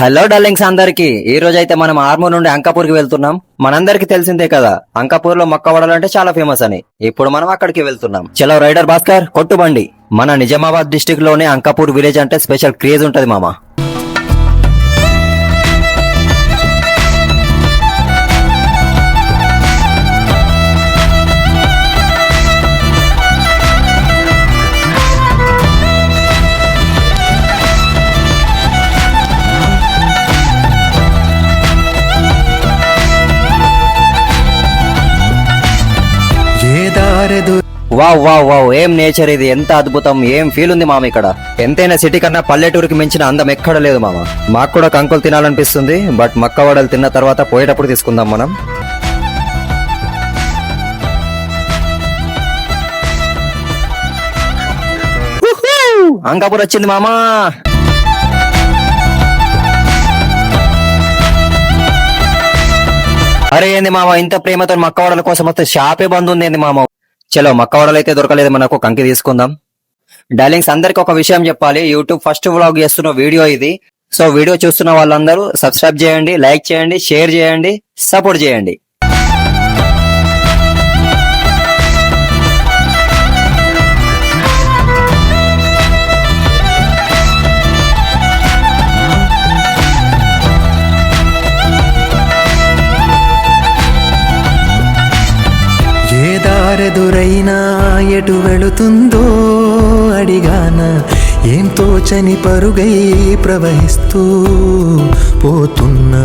Hello darlings అందరికి ఈ రోజు అయితే మనం ఆర్మూర్ నుండి అంకాపూర్ కి వెళ్తున్నాం. మనందరికి తెలిసిందే కదా అంకాపూర్ లో మొక్క వడలు అంటే చాలా ఫేమస్ అని. ఇప్పుడు మనం అక్కడికి వెళ్తున్నాం. చలో రైడర్ భాస్కర్ కొట్టుబండి. మన నిజామాబాద్ డిస్టిక్ లోనే అంకాపూర్ విలేజ్ అంటే స్పెషల్ క్రేజ్ ఉంటది మామ. వావ్ వావ్ వావ్, ఏం నేచర్ ఇది, ఎంత అద్భుతం, ఏం ఫీల్ ఉంది మామ ఇక్కడ. ఎంతైనా సిటీ కన్నా పల్లెటూరుకి మించిన అందం ఎక్కడ లేదు మామ. మాకు కూడా కంకులు తినాలనిపిస్తుంది, బట్ మక్క వడలు తిన్న తర్వాత పోయేటప్పుడు తీసుకుందాం మనం. అంకాపూర్ వచ్చింది మామా. అరే ఏంది మామ, ఇంత ప్రేమతో మక్క వడల కోసం వస్తే షాపే బంద్ ఉంది ఏంది మామ. చలో మక్క వడలు అయితే దొరకలేదు మనకు, కంకి తీసుకుందాం. డార్లింగ్స్ అందరికి ఒక విషయం చెప్పాలి, యూట్యూబ్ ఫస్ట్ వ్లాగ్ చేస్తున్న వీడియో ఇది. సో వీడియో చూస్తున్న వాళ్ళందరూ సబ్స్క్రైబ్ చేయండి, లైక్ చేయండి, షేర్ చేయండి, సపోర్ట్ చేయండి. దారెదురైనా ఎటు వెళుతుందో అడిగాన, ఏం తోచని పరుగై ప్రవహిస్తూ పోతున్నా.